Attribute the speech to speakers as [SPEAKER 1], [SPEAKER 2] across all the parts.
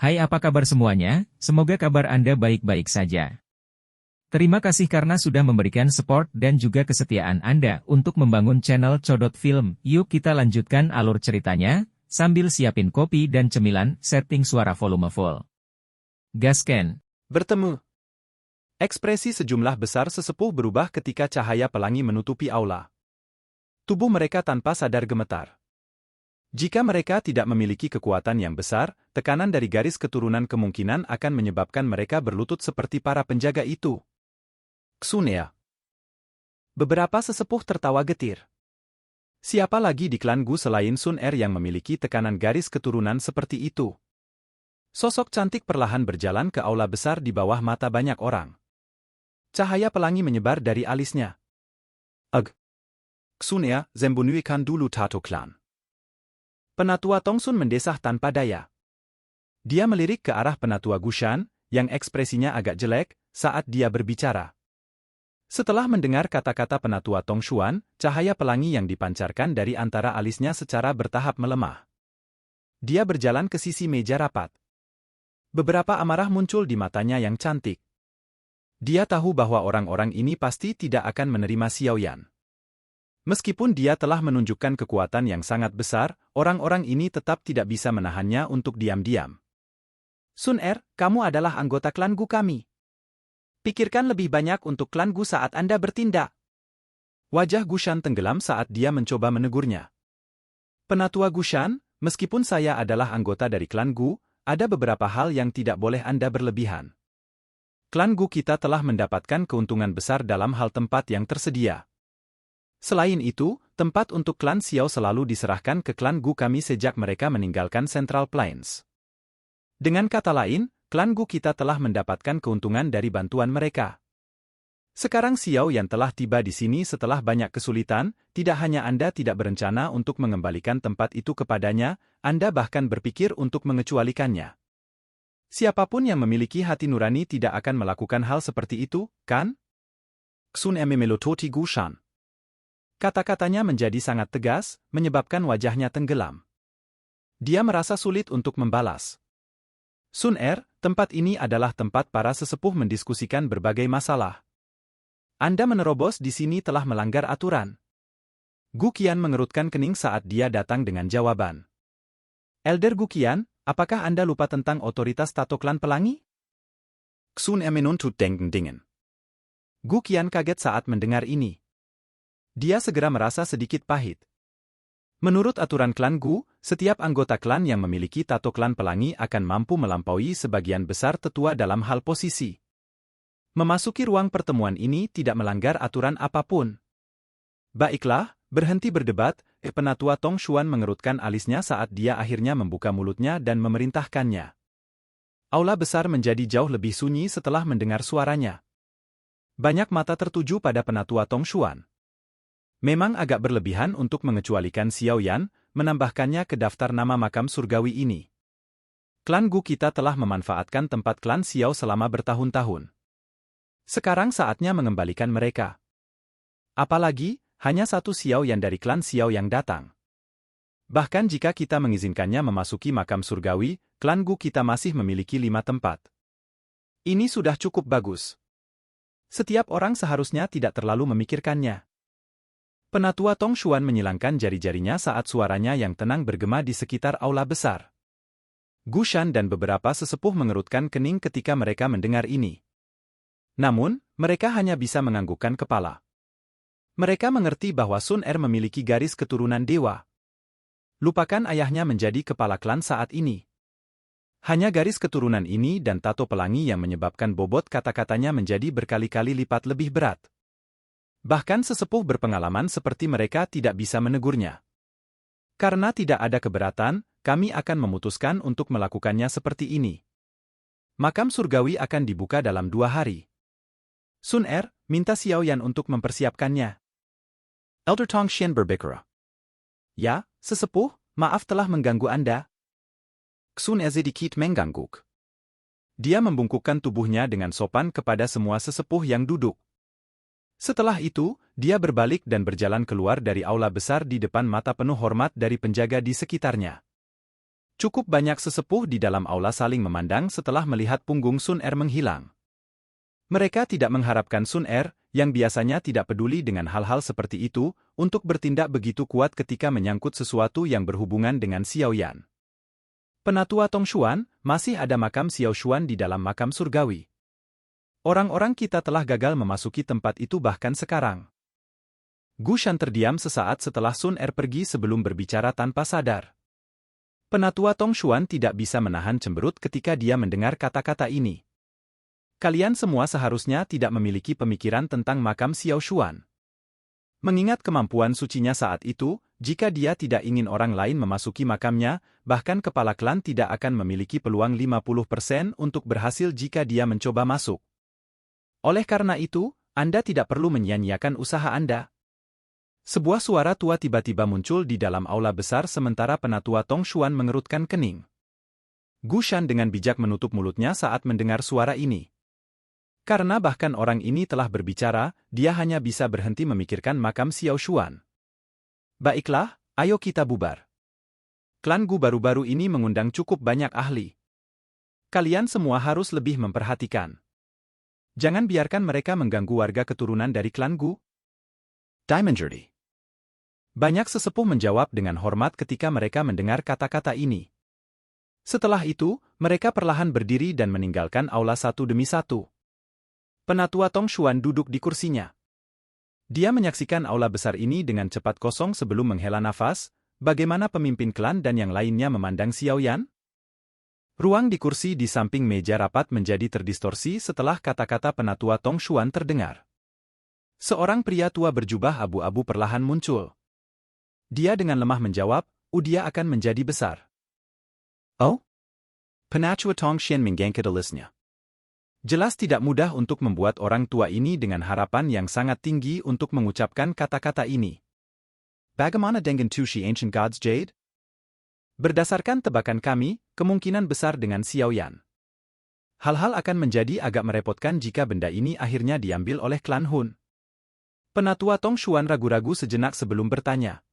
[SPEAKER 1] Hai, apa kabar semuanya? Semoga kabar Anda baik-baik saja. Terima kasih karena sudah memberikan support dan juga kesetiaan Anda untuk membangun channel Codot Film. Yuk kita lanjutkan alur ceritanya, sambil siapin kopi dan cemilan, setting suara volume full. Gasken.
[SPEAKER 2] Bertemu. Ekspresi sejumlah besar sesepuh berubah ketika cahaya pelangi menutupi aula. Tubuh mereka tanpa sadar gemetar. Jika mereka tidak memiliki kekuatan yang besar, tekanan dari garis keturunan kemungkinan akan menyebabkan mereka berlutut seperti para penjaga itu. Xunea. Beberapa sesepuh tertawa getir. Siapa lagi di klan Gu selain Sun Er yang memiliki tekanan garis keturunan seperti itu? Sosok cantik perlahan berjalan ke aula besar di bawah mata banyak orang. Cahaya pelangi menyebar dari alisnya. Xunea, zembunuikan dulu Tato Clan. Penatua Tongsun mendesah tanpa daya. Dia melirik ke arah penatua Gushan, yang ekspresinya agak jelek, saat dia berbicara. Setelah mendengar kata-kata penatua Tongshuan, cahaya pelangi yang dipancarkan dari antara alisnya secara bertahap melemah. Dia berjalan ke sisi meja rapat. Beberapa amarah muncul di matanya yang cantik. Dia tahu bahwa orang-orang ini pasti tidak akan menerima Xiaoyan. Meskipun dia telah menunjukkan kekuatan yang sangat besar, orang-orang ini tetap tidak bisa menahannya untuk diam-diam. Sun Er, kamu adalah anggota klan Gu kami. Pikirkan lebih banyak untuk klan Gu saat Anda bertindak. Wajah Gushan tenggelam saat dia mencoba menegurnya. Penatua Gushan, meskipun saya adalah anggota dari klan Gu, ada beberapa hal yang tidak boleh Anda berlebihan. Klan Gu kita telah mendapatkan keuntungan besar dalam hal tempat yang tersedia. Selain itu, tempat untuk klan Xiao selalu diserahkan ke klan Gu kami sejak mereka meninggalkan Central Plains. Dengan kata lain, klan Gu kita telah mendapatkan keuntungan dari bantuan mereka. Sekarang Xiao yang telah tiba di sini setelah banyak kesulitan, tidak hanya Anda tidak berencana untuk mengembalikan tempat itu kepadanya, Anda bahkan berpikir untuk mengecualikannya. Siapapun yang memiliki hati nurani tidak akan melakukan hal seperti itu, kan? Xun Melototi Gushan. Kata-katanya menjadi sangat tegas, menyebabkan wajahnya tenggelam. Dia merasa sulit untuk membalas. Sun Er, tempat ini adalah tempat para sesepuh mendiskusikan berbagai masalah. Anda menerobos di sini telah melanggar aturan. Gu Qian mengerutkan kening saat dia datang dengan jawaban. Elder Gu Qian, apakah Anda lupa tentang otoritas Tato Klan Pelangi? Xun menuntut dingen. Gu Qian kaget saat mendengar ini. Dia segera merasa sedikit pahit. Menurut aturan klan Gu, setiap anggota klan yang memiliki tato klan pelangi akan mampu melampaui sebagian besar tetua dalam hal posisi. Memasuki ruang pertemuan ini tidak melanggar aturan apapun. Baiklah, berhenti berdebat, penatua Tongshuan mengerutkan alisnya saat dia akhirnya membuka mulutnya dan memerintahkannya. Aula besar menjadi jauh lebih sunyi setelah mendengar suaranya. Banyak mata tertuju pada penatua Tongshuan. Memang agak berlebihan untuk mengecualikan Xiaoyan, menambahkannya ke daftar nama makam surgawi ini. Klan Gu kita telah memanfaatkan tempat klan Xiao selama bertahun-tahun. Sekarang saatnya mengembalikan mereka. Apalagi, hanya satu Xiaoyan dari klan Xiao yang datang. Bahkan jika kita mengizinkannya memasuki makam surgawi, klan Gu kita masih memiliki 5 tempat. Ini sudah cukup bagus. Setiap orang seharusnya tidak terlalu memikirkannya. Penatua Tongshuan menyilangkan jari-jarinya saat suaranya yang tenang bergema di sekitar aula besar. Gushan dan beberapa sesepuh mengerutkan kening ketika mereka mendengar ini. Namun, mereka hanya bisa menganggukkan kepala. Mereka mengerti bahwa Sun Er memiliki garis keturunan dewa. Lupakan ayahnya menjadi kepala klan saat ini. Hanya garis keturunan ini dan tato pelangi yang menyebabkan bobot kata-katanya menjadi berkali-kali lipat lebih berat. Bahkan sesepuh berpengalaman seperti mereka tidak bisa menegurnya. Karena tidak ada keberatan, kami akan memutuskan untuk melakukannya seperti ini. Makam surgawi akan dibuka dalam 2 hari. Sun Er, minta Xiaoyan untuk mempersiapkannya. Elder Tongshuan berbicara. Ya, sesepuh, maaf telah mengganggu Anda. Xun sedikit mengangguk. Dia membungkukkan tubuhnya dengan sopan kepada semua sesepuh yang duduk. Setelah itu, dia berbalik dan berjalan keluar dari aula besar di depan mata penuh hormat dari penjaga di sekitarnya. Cukup banyak sesepuh di dalam aula saling memandang setelah melihat punggung Sun Er menghilang. Mereka tidak mengharapkan Sun Er, yang biasanya tidak peduli dengan hal-hal seperti itu, untuk bertindak begitu kuat ketika menyangkut sesuatu yang berhubungan dengan Xiao Yan. Penatua Tong Xuan, masih ada makam Xiao Xuan di dalam makam surgawi. Orang-orang kita telah gagal memasuki tempat itu bahkan sekarang. Gu Shan terdiam sesaat setelah Sun Er pergi sebelum berbicara tanpa sadar. Penatua Tong Xuan tidak bisa menahan cemberut ketika dia mendengar kata-kata ini. Kalian semua seharusnya tidak memiliki pemikiran tentang makam Xiao Xuan. Mengingat kemampuan sucinya saat itu, jika dia tidak ingin orang lain memasuki makamnya, bahkan kepala klan tidak akan memiliki peluang 50% untuk berhasil jika dia mencoba masuk. Oleh karena itu, Anda tidak perlu menyia-nyiakan usaha Anda. Sebuah suara tua tiba-tiba muncul di dalam aula besar sementara penatua Tong Xuan mengerutkan kening. Gu Shan dengan bijak menutup mulutnya saat mendengar suara ini. Karena bahkan orang ini telah berbicara, dia hanya bisa berhenti memikirkan makam Xiao Xuan. Baiklah, ayo kita bubar. Klan Gu baru-baru ini mengundang cukup banyak ahli. Kalian semua harus lebih memperhatikan. Jangan biarkan mereka mengganggu warga keturunan dari klan Gu. Diamond Jury. Banyak sesepuh menjawab dengan hormat ketika mereka mendengar kata-kata ini. Setelah itu, mereka perlahan berdiri dan meninggalkan aula satu demi satu. Penatua Tong Xuan duduk di kursinya. Dia menyaksikan aula besar ini dengan cepat kosong sebelum menghela nafas, bagaimana pemimpin klan dan yang lainnya memandang Xiao Yan? Ruang di kursi di samping meja rapat menjadi terdistorsi setelah kata-kata penatua Tong Xuan terdengar. Seorang pria tua berjubah abu-abu perlahan muncul. Dia dengan lemah menjawab, "Dia akan menjadi besar." Oh? Penatua Tong Xuan menggengkedelisnya. Jelas tidak mudah untuk membuat orang tua ini dengan harapan yang sangat tinggi untuk mengucapkan kata-kata ini. Bagaimana dengan Tushi Ancient Gods Jade? Berdasarkan tebakan kami, kemungkinan besar dengan Xiao Yan. Hal-hal akan menjadi agak merepotkan jika benda ini akhirnya diambil oleh klan Hun. Penatua Tong Xuan ragu-ragu sejenak sebelum bertanya.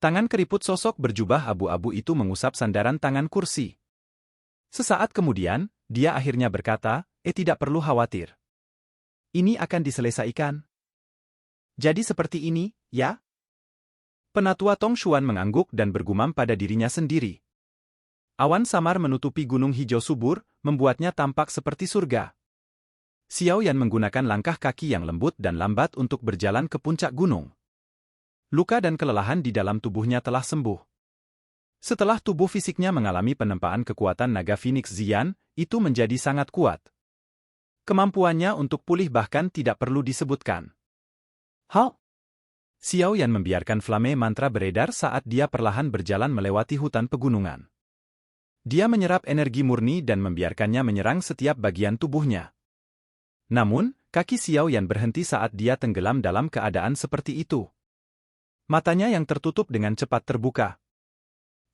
[SPEAKER 2] Tangan keriput sosok berjubah abu-abu itu mengusap sandaran tangan kursi. Sesaat kemudian, dia akhirnya berkata, tidak perlu khawatir. Ini akan diselesaikan. Jadi seperti ini, ya? Penatua Tong Xuan mengangguk dan bergumam pada dirinya sendiri. Awan samar menutupi gunung hijau subur, membuatnya tampak seperti surga. Xiao Yan menggunakan langkah kaki yang lembut dan lambat untuk berjalan ke puncak gunung. Luka dan kelelahan di dalam tubuhnya telah sembuh. Setelah tubuh fisiknya mengalami penempaan kekuatan naga Phoenix Zian, itu menjadi sangat kuat. Kemampuannya untuk pulih bahkan tidak perlu disebutkan. Hal? Xiao Yan membiarkan flame mantra beredar saat dia perlahan berjalan melewati hutan pegunungan. Dia menyerap energi murni dan membiarkannya menyerang setiap bagian tubuhnya. Namun, kaki Xiao Yan berhenti saat dia tenggelam dalam keadaan seperti itu. Matanya yang tertutup dengan cepat terbuka.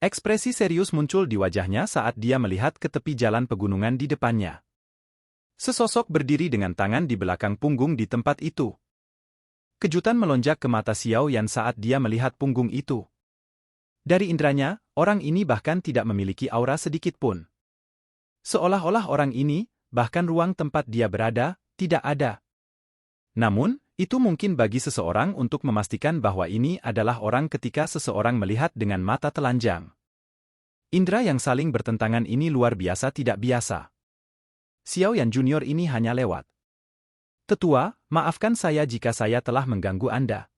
[SPEAKER 2] Ekspresi serius muncul di wajahnya saat dia melihat ke tepi jalan pegunungan di depannya. Sesosok berdiri dengan tangan di belakang punggung di tempat itu. Kejutan melonjak ke mata Xiao Yan saat dia melihat punggung itu. Dari indranya, orang ini bahkan tidak memiliki aura sedikit pun. Seolah-olah orang ini, bahkan ruang tempat dia berada, tidak ada. Namun, itu mungkin bagi seseorang untuk memastikan bahwa ini adalah orang ketika seseorang melihat dengan mata telanjang. Indra yang saling bertentangan ini luar biasa tidak biasa. Xiao Yan Junior ini hanya lewat. Tetua, maafkan saya jika saya telah mengganggu Anda.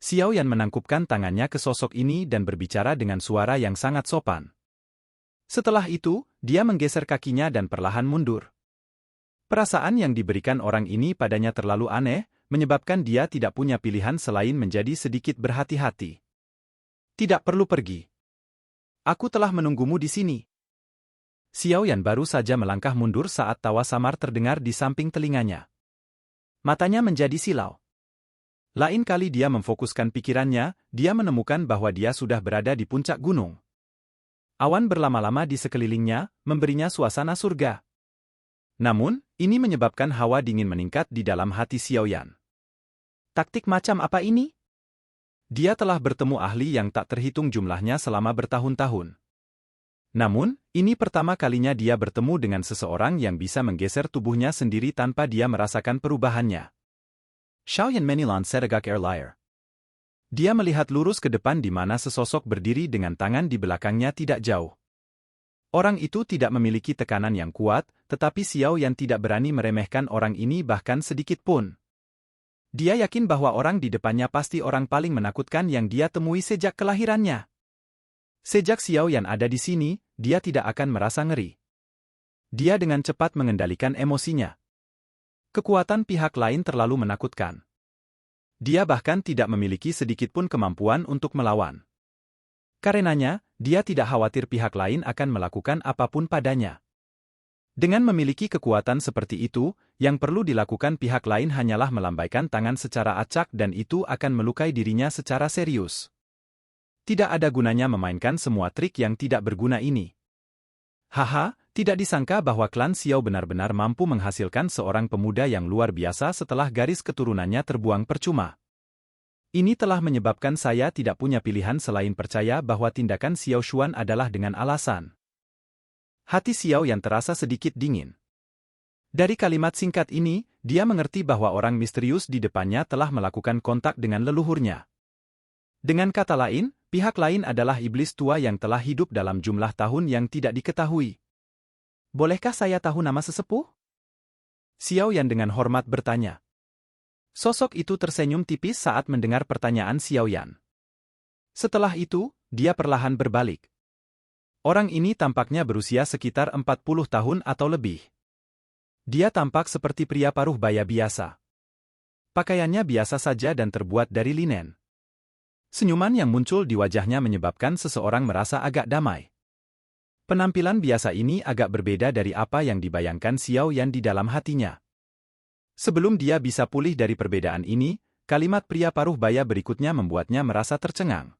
[SPEAKER 2] Xiao Yan menangkupkan tangannya ke sosok ini dan berbicara dengan suara yang sangat sopan. Setelah itu, dia menggeser kakinya dan perlahan mundur. Perasaan yang diberikan orang ini padanya terlalu aneh, menyebabkan dia tidak punya pilihan selain menjadi sedikit berhati-hati. Tidak perlu pergi. Aku telah menunggumu di sini. Xiao Yan baru saja melangkah mundur saat tawa samar terdengar di samping telinganya. Matanya menjadi silau. Lain kali dia memfokuskan pikirannya, dia menemukan bahwa dia sudah berada di puncak gunung. Awan berlama-lama di sekelilingnya, memberinya suasana surga. Namun, ini menyebabkan hawa dingin meningkat di dalam hati Xiao Yan. Taktik macam apa ini? Dia telah bertemu ahli yang tak terhitung jumlahnya selama bertahun-tahun. Namun, ini pertama kalinya dia bertemu dengan seseorang yang bisa menggeser tubuhnya sendiri tanpa dia merasakan perubahannya. Xiaoyan Menilan Sedagak Air Liar. Dia melihat lurus ke depan di mana sesosok berdiri dengan tangan di belakangnya tidak jauh. Orang itu tidak memiliki tekanan yang kuat, tetapi Xiao Yan tidak berani meremehkan orang ini bahkan sedikit pun. Dia yakin bahwa orang di depannya pasti orang paling menakutkan yang dia temui sejak kelahirannya. Sejak Xiao Yan ada di sini, dia tidak akan merasa ngeri. Dia dengan cepat mengendalikan emosinya. Kekuatan pihak lain terlalu menakutkan. Dia bahkan tidak memiliki sedikit pun kemampuan untuk melawan. Karenanya, dia tidak khawatir pihak lain akan melakukan apapun padanya. Dengan memiliki kekuatan seperti itu, yang perlu dilakukan pihak lain hanyalah melambaikan tangan secara acak dan itu akan melukai dirinya secara serius. Tidak ada gunanya memainkan semua trik yang tidak berguna ini. Haha, tidak disangka bahwa klan Xiao benar-benar mampu menghasilkan seorang pemuda yang luar biasa setelah garis keturunannya terbuang percuma. Ini telah menyebabkan saya tidak punya pilihan selain percaya bahwa tindakan Xiao Xuan adalah dengan alasan. Hati Xiao yang terasa sedikit dingin. Dari kalimat singkat ini, dia mengerti bahwa orang misterius di depannya telah melakukan kontak dengan leluhurnya. Dengan kata lain, pihak lain adalah iblis tua yang telah hidup dalam jumlah tahun yang tidak diketahui. Bolehkah saya tahu nama sesepuh? Xiao Yan dengan hormat bertanya. Sosok itu tersenyum tipis saat mendengar pertanyaan Xiao Yan. Setelah itu, dia perlahan berbalik. Orang ini tampaknya berusia sekitar 40 tahun atau lebih. Dia tampak seperti pria paruh baya biasa. Pakaiannya biasa saja dan terbuat dari linen. Senyuman yang muncul di wajahnya menyebabkan seseorang merasa agak damai. Penampilan biasa ini agak berbeda dari apa yang dibayangkan Xiao Yan di dalam hatinya. Sebelum dia bisa pulih dari perbedaan ini, kalimat pria paruh baya berikutnya membuatnya merasa tercengang.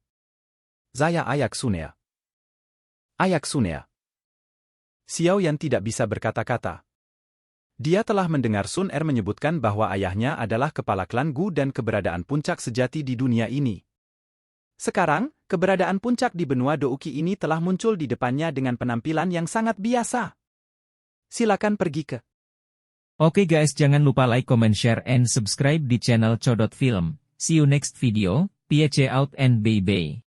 [SPEAKER 2] Zaya ayak sunea. Ayak sunea. Xiao Yan tidak bisa berkata-kata. Dia telah mendengar Sun Er menyebutkan bahwa ayahnya adalah kepala klan Gu dan keberadaan puncak sejati di dunia ini. Sekarang, keberadaan puncak di benua Douki ini telah muncul di depannya dengan penampilan yang sangat biasa. Silakan pergi ke.
[SPEAKER 1] Oke guys, jangan lupa like, comment, share, and subscribe di channel Codot Film. See you next video, peace out and bye-bye.